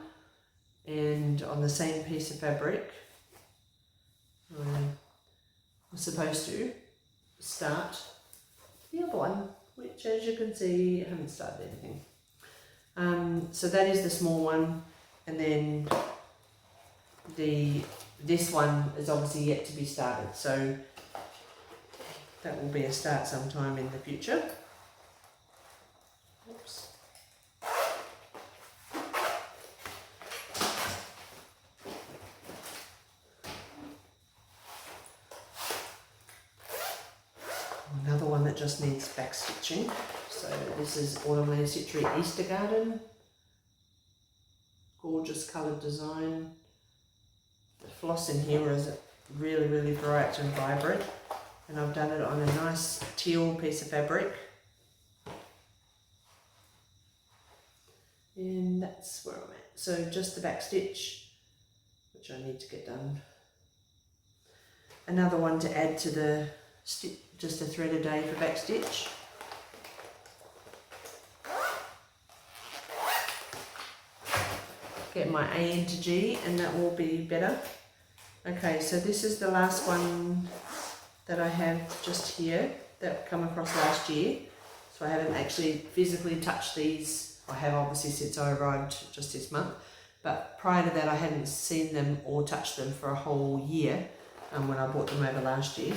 and on the same piece of fabric I'm supposed to start the other one, which as you can see, I haven't started anything. So that is the small one, and then this one is obviously yet to be started, so that will be a start sometime in the future. Oops. Another one that just needs back stitching. So this is Autumn Land Stitchery Easter Garden. Gorgeous coloured design. The floss in here is really, really bright and vibrant. And I've done it on a nice teal piece of fabric. And that's where I'm at. So just the back stitch, which I need to get done. Another one to add to the stitch, just a thread a day for back stitch. Get my A into G, and that will be better. Okay, so this is the last one that I have just here that come across last year. So I haven't actually physically touched these. I have obviously since I arrived just this month, but prior to that I hadn't seen them or touched them for a whole year when I bought them over last year.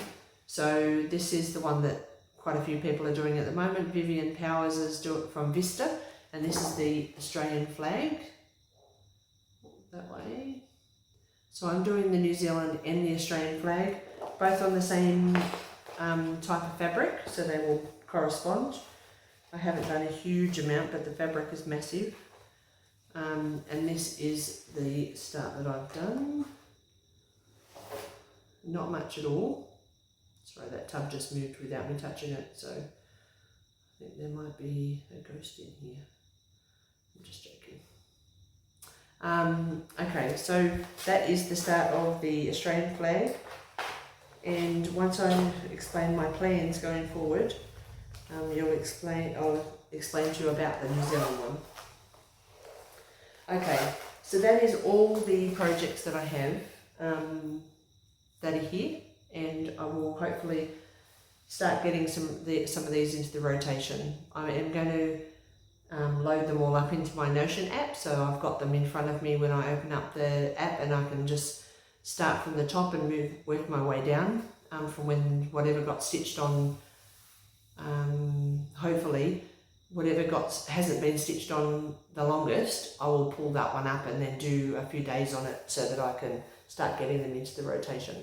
So this is the one that quite a few people are doing at the moment. Vivian Powers is doing it from Vista, and this is the Australian flag. That way. So I'm doing the New Zealand and the Australian flag, both on the same type of fabric, so they will correspond. I haven't done a huge amount, but the fabric is massive. And this is the start that I've done. Not much at all. Sorry, that tub just moved without me touching it, so I think there might be a ghost in here. I'm just joking. Okay, so that is the start of the Australian flag, and once I explain my plans going forward, I'll explain to you about the New Zealand one. Okay, so that is all the projects that I have that are here, and I will hopefully start getting some of these into the rotation. I am going to load them all up into my Notion app, so I've got them in front of me when I open up the app, and I can just start from the top and work my way down from when whatever got stitched on. Hopefully whatever hasn't been stitched on the longest, I will pull that one up and then do a few days on it so that I can start getting them into the rotation.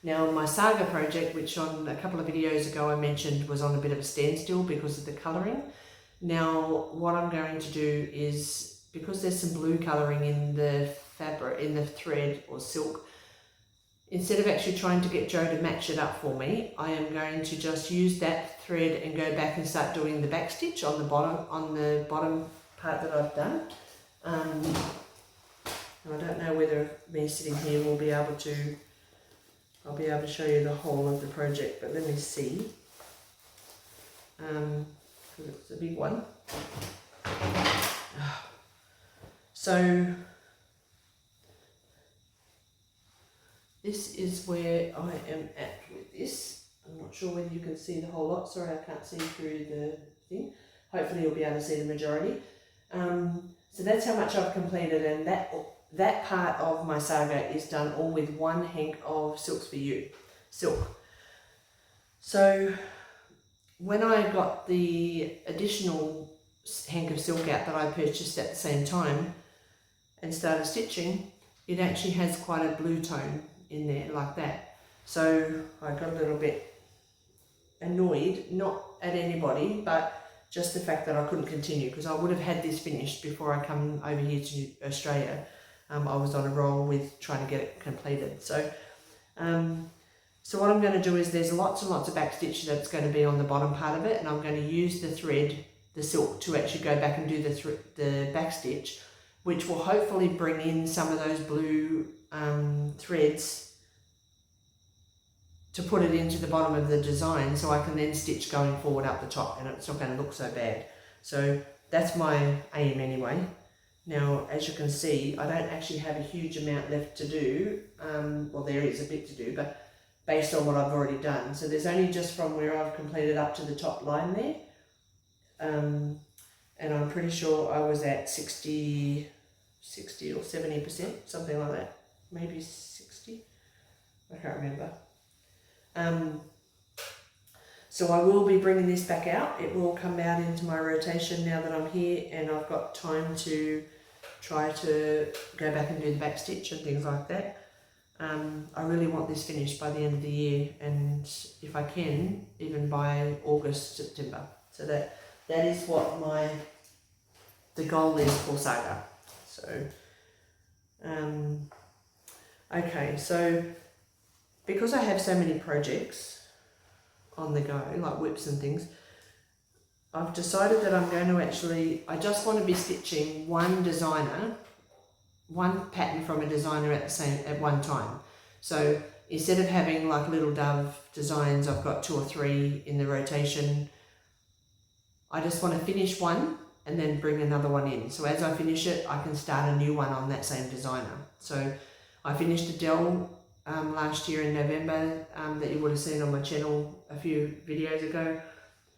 Now my Saga project, which on a couple of videos ago I mentioned was on a bit of a standstill because of the colouring. Now what I'm going to do is, because there's some blue colouring in the fabric, in the thread or silk, instead of actually trying to get Joe to match it up for me, I am going to just use that thread and go back and start doing the back stitch on the bottom part that I've done. And I don't know whether me sitting here will be able to, I'll be able to show you the whole of the project, but let me see. Because it's a big one. So this is where I am at with this. I'm not sure whether you can see the whole lot. Sorry, I can't see through the thing. Hopefully you'll be able to see the majority. So that's how much I've completed, and that part of my saga is done all with one hank of Silks for You silk. So when I got the additional hank of silk out that I purchased at the same time and started stitching, it actually has quite a blue tone in there like that. So I got a little bit annoyed, not at anybody, but just the fact that I couldn't continue, because I would have had this finished before I come over here to Australia. I was on a roll with trying to get it completed. So so what I'm going to do is, there's lots and lots of back stitch that's going to be on the bottom part of it, and I'm going to use the thread, the silk, to actually go back and do the back stitch, which will hopefully bring in some of those blue threads to put it into the bottom of the design, so I can then stitch going forward up the top, and it's not going to look so bad. So that's my aim anyway. Now, as you can see, I don't actually have a huge amount left to do. Well, there is a bit to do, but based on what I've already done. So there's only just from where I've completed up to the top line there. And I'm pretty sure I was at 60 or 70%, something like that. Maybe 60, I can't remember. So I will be bringing this back out. It will come out into my rotation now that I'm here and I've got time to try to go back and do the back stitch and things like that. I really want this finished by the end of the year, and if I can, even by August, September. So that is what the goal is for Saga. So, okay, so because I have so many projects on the go, like WIPs and things, I've decided that I'm going to I just want to be stitching one pattern from a designer at one time. So instead of having like little dove designs, I've got 2 or 3 in the rotation. I just want to finish one and then bring another one in. So as I finish it, I can start a new one on that same designer. So I finished Adele last year in November that you would have seen on my channel a few videos ago.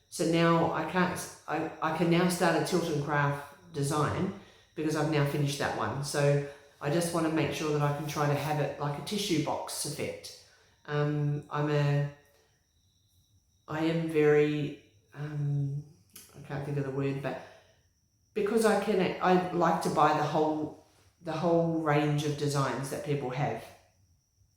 So now I can now start a tilt and craft design because I've now finished that one. So I just want to make sure that I can try to have it like a tissue box effect. I am very, I can't think of the word, but because I like to buy the whole range of designs that people have.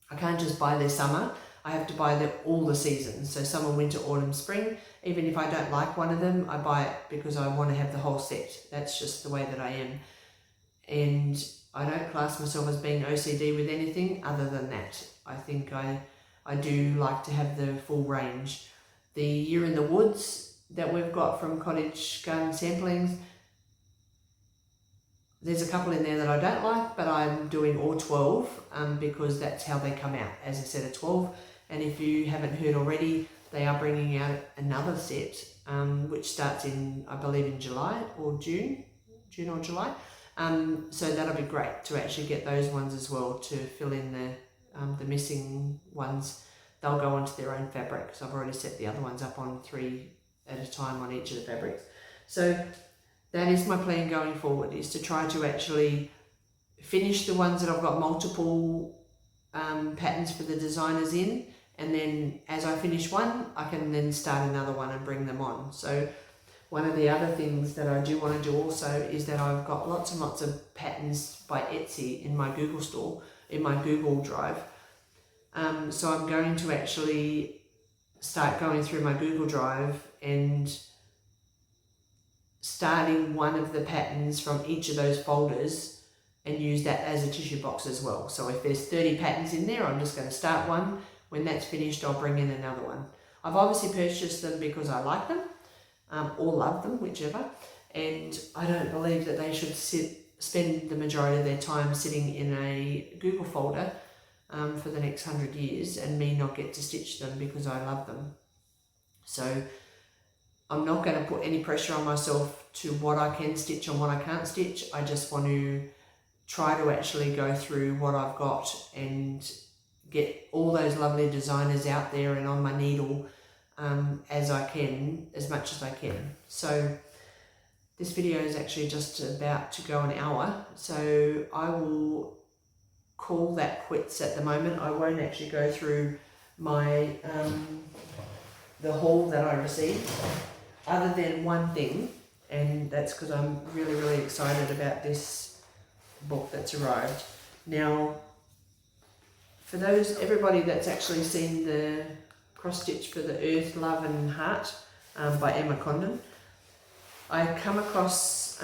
I can't just buy their summer. I have to buy all the seasons. So summer, winter, autumn, spring. Even if I don't like one of them, I buy it because I want to have the whole set. That's just the way that I am. And I don't class myself as being OCD with anything other than that. I think I do like to have the full range. The Year in the Woods that we've got from Cottage Garden Samplings, there's a couple in there that I don't like, but I'm doing all 12 because that's how they come out, as a set of 12. And if you haven't heard already, they are bringing out another set, which starts in, I believe, in July or June or July. So that'll be great to actually get those ones as well to fill in the missing ones. They'll go onto their own fabric, so I've already set the other ones up on 3 at a time on each of the fabrics. So that is my plan going forward, is to try to actually finish the ones that I've got multiple patterns for the designers in, and then as I finish one, I can then start another one and bring them on. So one of the other things that I do want to do also is that I've got lots and lots of patterns by Etsy in my Google store, in my Google Drive. So I'm going to actually start going through my Google Drive and starting one of the patterns from each of those folders and use that as a tissue box as well. So if there's 30 patterns in there, I'm just going to start one. When that's finished, I'll bring in another one. I've obviously purchased them because I like them, or love them, whichever, and I don't believe that they should spend the majority of their time sitting in a Google folder for the next 100 years and me not get to stitch them because I love them. So I'm not going to put any pressure on myself to what I can stitch and what I can't stitch. I just want to try to actually go through what I've got and get all those lovely designers out there and on my needle as much as I can. So this video is actually just about to go an hour, so I will call that quits at the moment. I won't actually go through my the haul that I received, other than one thing, and that's because I'm really, really excited about this book that's arrived. Now, for everybody that's actually seen the cross stitch for the Earth, Love and Heart by Emma Condon, I come across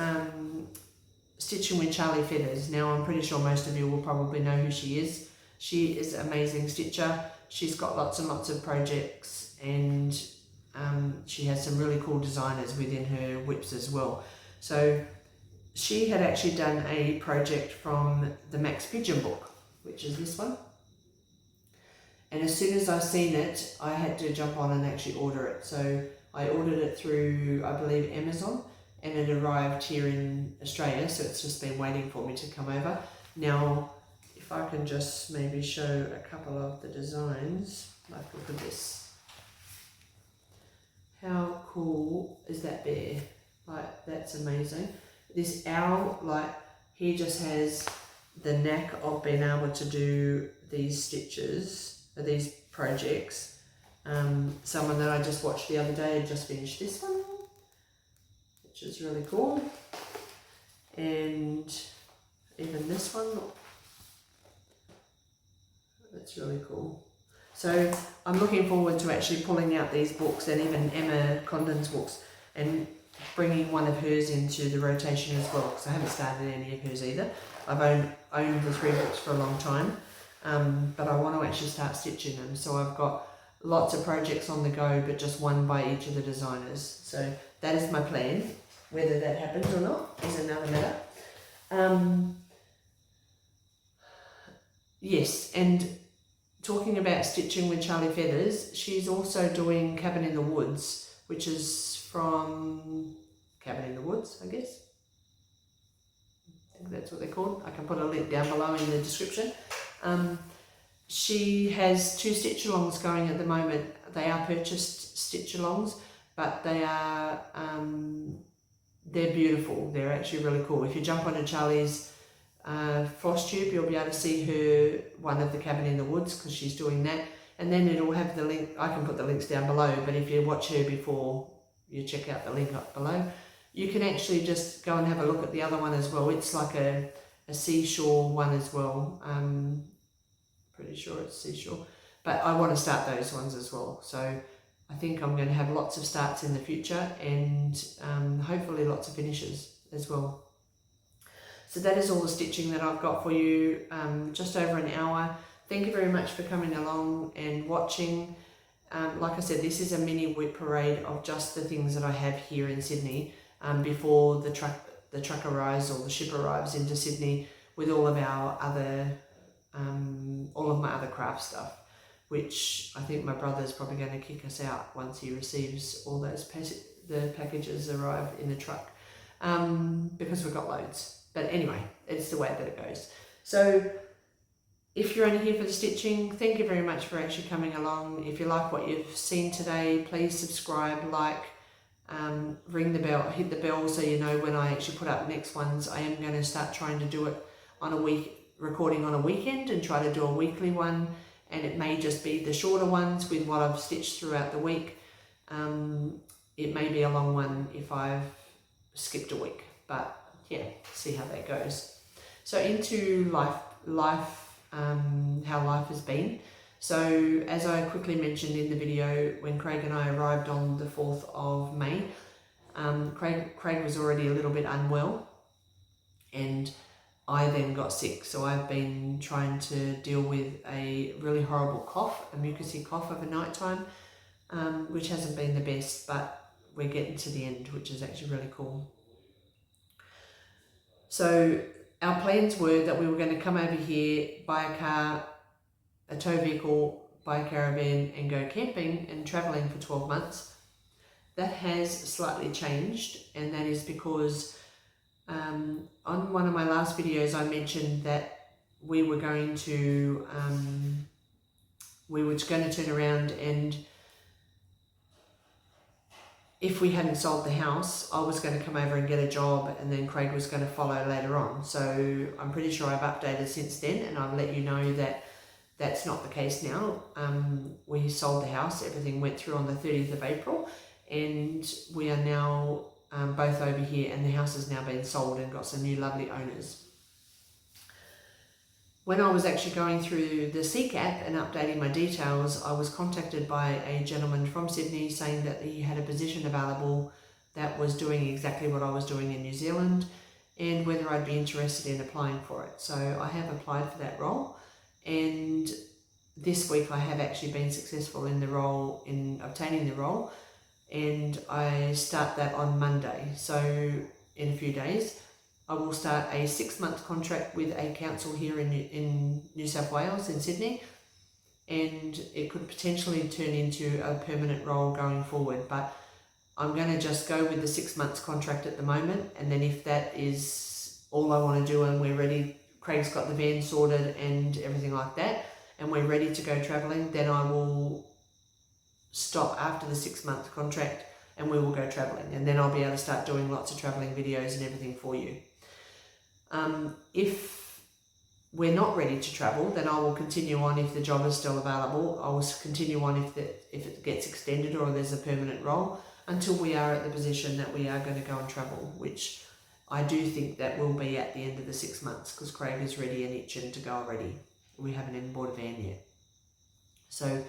Stitching with Charlie Feathers. Now I'm pretty sure most of you will probably know who she is. She is an amazing stitcher. She's got lots and lots of projects, and she has some really cool designers within her WIPs as well. So she had actually done a project from the Max Pigeon book, which is this one. And as soon as I seen it, I had to jump on and actually order it. So I ordered it through, I believe, Amazon, and it arrived here in Australia, so it's just been waiting for me to come over. Now, if I can just maybe show a couple of the designs. Like, look at this. How cool is that bear? Like, that's amazing. This owl, like, he just has the knack of being able to do these stitches, or these projects. Someone that I just watched the other day had just finished this one, which is really cool. And even this one, that's really cool. So I'm looking forward to actually pulling out these books, and even Emma Condon's books, and bringing one of hers into the rotation as well, because I haven't started any of hers either. I've owned the 3 books for a long time, but I want to actually start stitching them. So I've got lots of projects on the go, but just one by each of the designers. So that is my plan. Whether that happens or not is another matter. Yes, and talking about stitching with Charlie Feathers, she's also doing Cabin in the Woods, which is from Cabin in the Woods, I guess. I think that's what they're called. I can put a link down below in the description. She has 2 stitch-alongs going at the moment. They are purchased stitch-alongs, but they are they're beautiful. They're actually really cool. If you jump onto Charlie's Flosstube, you'll be able to see her one of the Cabin in the Woods, because she's doing that. And then it'll have the link. I can put the links down below, but if you watch her before you check out the link up below, you can actually just go and have a look at the other one as well. It's like a seashore one as well. Pretty sure it's seashore, but I want to start those ones as well. So I think I'm going to have lots of starts in the future, and hopefully lots of finishes as well. So that is all the stitching that I've got for you, just over an hour. Thank you very much for coming along and watching. Like I said, this is a mini WIP parade of just the things that I have here in Sydney before the truck arrives, or the ship arrives into Sydney with all of our other, all of my other craft stuff, which I think my brother's probably going to kick us out once he receives all those the packages arrive in the truck, because we've got loads. But anyway, it's the way that it goes. So if you're only here for the stitching, thank you very much for actually coming along. If you like what you've seen today, please subscribe, like, ring the bell, hit the bell so you know when I actually put up the next ones. I am going to start trying to do it on recording on a weekend, and try to do a weekly one, and it may just be the shorter ones with what I've stitched throughout the week. It may be a long one if I've skipped a week, but yeah, see how that goes. So into how life has been. So as I quickly mentioned in the video, when Craig and I arrived on the 4th of May, Craig was already a little bit unwell, and I then got sick. So I've been trying to deal with a really horrible cough, a mucousy cough over night time, which hasn't been the best, but we're getting to the end, which is actually really cool. So our plans were that we were going to come over here, buy a car, a tow vehicle, buy a caravan, and go camping and travelling for 12 months. That has slightly changed, and that is because on one of my last videos I mentioned that we were going to turn around, and if we hadn't sold the house, I was going to come over and get a job, and then Craig was going to follow later on. So I'm pretty sure I've updated since then, and I've let you know that that's not the case now. We sold the house, everything went through on the 30th of April, and we are now both over here, and the house has now been sold and got some new lovely owners. When I was actually going through the Seek app and updating my details, I was contacted by a gentleman from Sydney saying that he had a position available that was doing exactly what I was doing in New Zealand, and whether I'd be interested in applying for it. So I have applied for that role, and this week I have actually been successful in obtaining the role, and I start that on Monday. So in a few days I will start a 6-month contract with a council here in New South Wales, in Sydney, and it could potentially turn into a permanent role going forward, but I'm going to just go with the 6 months contract at the moment, and then if that is all I want to do and we're ready, Craig's got the van sorted and everything like that, and we're ready to go travelling, then I will stop after the 6-month contract and we will go travelling, and then I'll be able to start doing lots of travelling videos and everything for you. If we're not ready to travel, then I will continue on if the job is still available. I will continue on if it gets extended or there's a permanent role, until we are at the position that we are going to go and travel, which I do think that will be at the end of the 6 months, because Craig is ready and itching to go already. We haven't even bought a van yet. So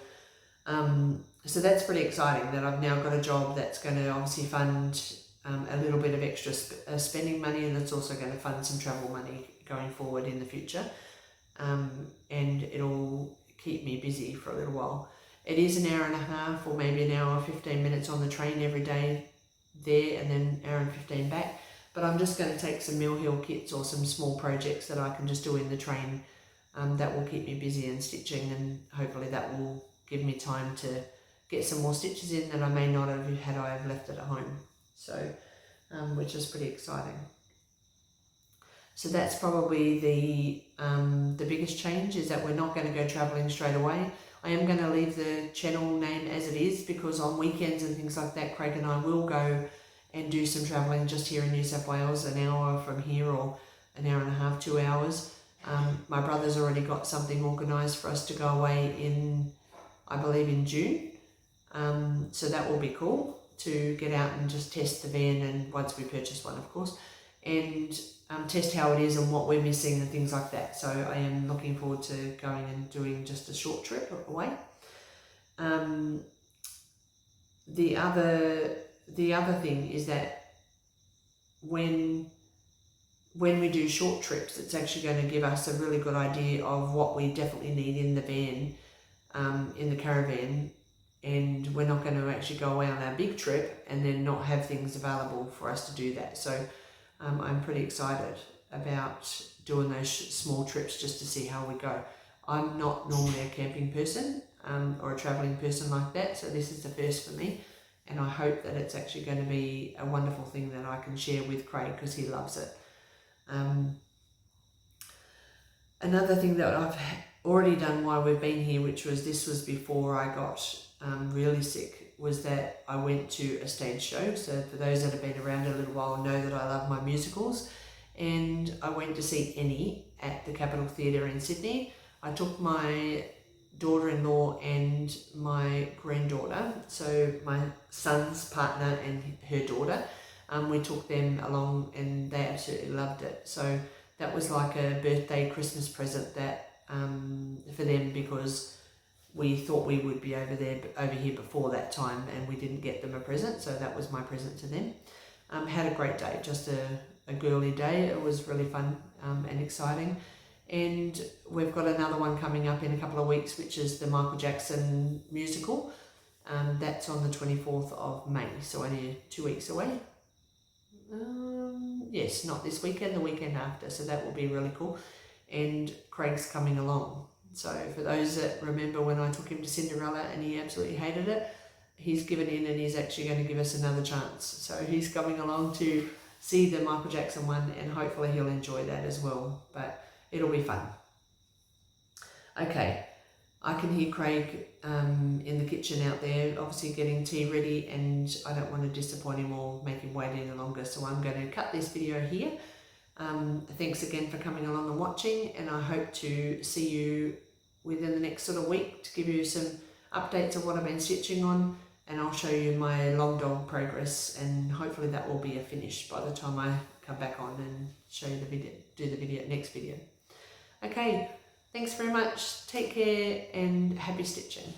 that's pretty exciting, that I've now got a job that's going to obviously fund a little bit of extra spending money, and it's also going to fund some travel money going forward in the future, and it'll keep me busy for a little while. It is an hour and a half or maybe an hour 15 minutes on the train every day there, and then an hour and 15 back, but I'm just going to take some Mill Hill kits or some small projects that I can just do in the train that will keep me busy and stitching, and hopefully that will give me time to get some more stitches in that I may not have had I have left it at home. So, which is pretty exciting. So that's probably the biggest change, is that we're not going to go travelling straight away. I am going to leave the channel name as it is, because on weekends and things like that, Craig and I will go and do some travelling just here in New South Wales, an hour from here or an hour and a half, 2 hours. My brother's already got something organised for us to go away in, I believe, in June. So that will be cool to get out and just test the van, and once we purchase one, of course, and test how it is and what we're missing and things like that. So I am looking forward to going and doing just a short trip away. The other thing is that when we do short trips, it's actually going to give us a really good idea of what we definitely need in the van, in the caravan, and we're not going to actually go away on our big trip and then not have things available for us to do that. So I'm pretty excited about doing those small trips just to see how we go. I'm not normally a camping person or a travelling person like that, so this is the first for me, and I hope that it's actually going to be a wonderful thing that I can share with Craig, because he loves it. Another thing that I've already done while we've been here, this was before I got really sick, was that I went to a stage show. So for those that have been around a little while know that I love my musicals, and I went to see Annie at the Capitol Theatre in Sydney. I took my daughter-in-law and my granddaughter, so my son's partner and her daughter. We took them along and they absolutely loved it. So that was like a birthday, Christmas present that for them, because we thought we would be over here before that time, and we didn't get them a present, so that was my present to them. Had a great day, just a girly day. It was really fun and exciting. And we've got another one coming up in a couple of weeks, which is the Michael Jackson musical. That's on the 24th of May, so only 2 weeks away. Yes, not this weekend, the weekend after, so that will be really cool. And Craig's coming along. So for those that remember when I took him to Cinderella and he absolutely hated it, he's given in and he's actually going to give us another chance. So he's coming along to see the Michael Jackson one, and hopefully he'll enjoy that as well, but it'll be fun. Okay, I can hear Craig in the kitchen out there, obviously getting tea ready, and I don't want to disappoint him or make him wait any longer, so I'm going to cut this video here. Thanks again for coming along and watching, and I hope to see you within the next sort of week to give you some updates of what I've been stitching on, and I'll show you my long dog progress, and hopefully that will be a finish by the time I come back on and show you the video, do the next video. Okay, thanks very much, take care and happy stitching.